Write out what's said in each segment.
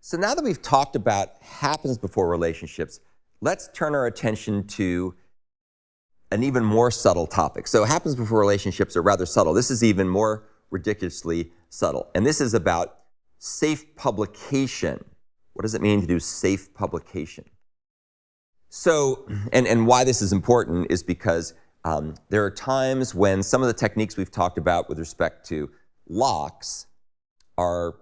So now that we've talked about happens before relationships, let's turn our attention to an even more subtle topic. So happens before relationships are rather subtle. This is even more ridiculously subtle. And this is about safe publication. What does it mean to do safe publication? So, and why this is important is because there are times when some of the techniques we've talked about with respect to locks are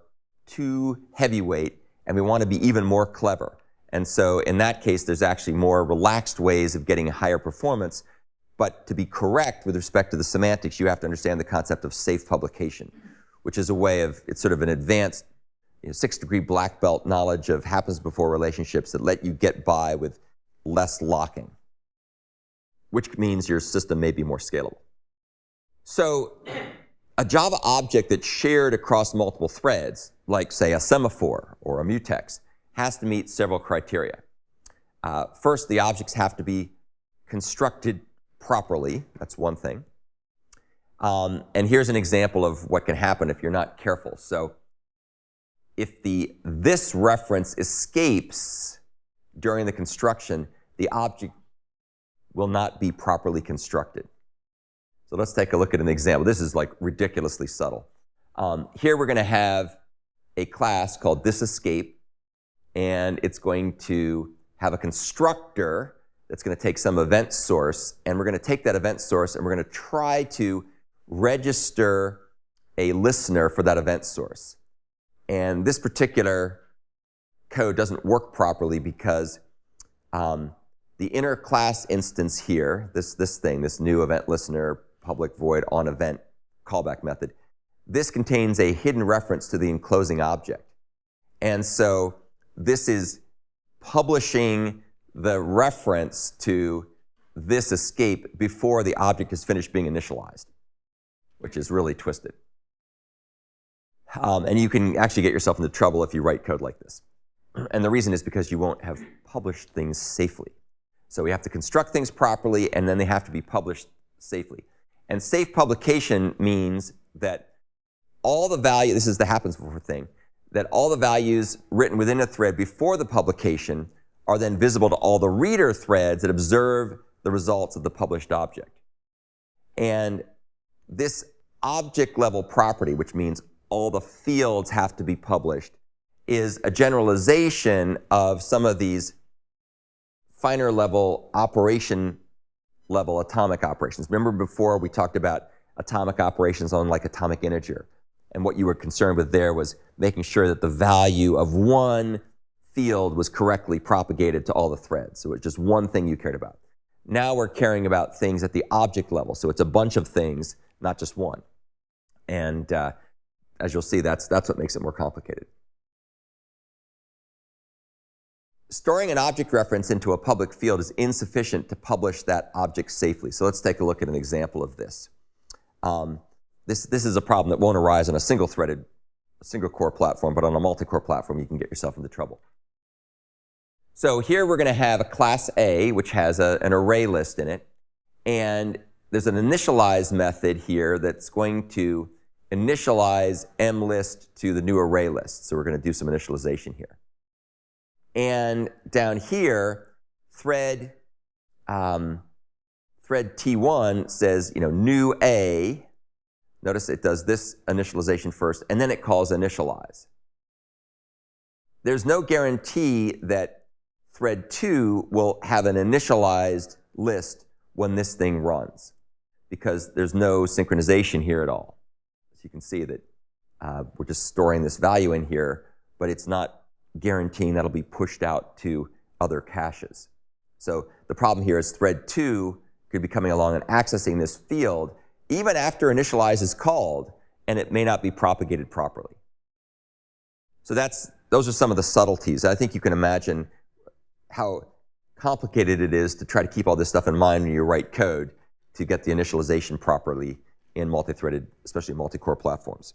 too heavyweight, and we want to be even more clever. And so in that case, there's actually more relaxed ways of getting higher performance. But to be correct with respect to the semantics, you have to understand the concept of safe publication, which is a way of, it's sort of an advanced 6-degree black belt knowledge of happens before relationships that let you get by with less locking, which means your system may be more scalable. So a Java object that's shared across multiple threads, like say a semaphore or a mutex, has to meet several criteria. First, the objects have to be constructed properly. That's one thing. And here's an example of what can happen if you're not careful. So if this reference escapes during the construction, the object will not be properly constructed. So let's take a look at an example. This is like ridiculously subtle. Here we're going to have a class called thisEscape, and it's going to have a constructor that's going to take some event source, and we're going to take that event source and we're going to try to register a listener for that event source. And this particular code doesn't work properly because the inner class instance here, this new event listener, public void on event callback method, this contains a hidden reference to the enclosing object. And so this is publishing the reference to thisEscape before the object is finished being initialized, which is really twisted. And you can actually get yourself into trouble if you write code like this. And the reason is because you won't have published things safely. So we have to construct things properly, and then they have to be published safely. And safe publication means that all the value, this is the happens before thing, that all the values written within a thread before the publication are then visible to all the reader threads that observe the results of the published object. And this object level property, which means all the fields have to be published, is a generalization of some of these finer level operation level atomic operations. Remember before we talked about atomic operations on like atomic integer, and what you were concerned with there was making sure that the value of one field was correctly propagated to all the threads. So it's just one thing you cared about. Now we're caring about things at the object level. So it's a bunch of things, not just one. And as you'll see, that's what makes it more complicated. Storing an object reference into a public field is insufficient to publish that object safely. So let's take a look at an example of this. This is a problem that won't arise on a single-threaded, single-core platform, but on a multi-core platform, you can get yourself into trouble. So here we're going to have a class A, which has an array list in it, and there's an initialize method here that's going to initialize mlist to the new array list. So we're going to do some initialization here. And down here, thread T1 says, new A. Notice it does this initialization first, and then it calls initialize. There's no guarantee that thread 2 will have an initialized list when this thing runs, because there's no synchronization here at all. So you can see that we're just storing this value in here, but it's not guaranteeing that'll be pushed out to other caches. So the problem here is thread 2 could be coming along and accessing this field even after initialize is called, and it may not be propagated properly. So those are some of the subtleties. I think you can imagine how complicated it is to try to keep all this stuff in mind when you write code to get the initialization properly in multi-threaded, especially multi-core platforms.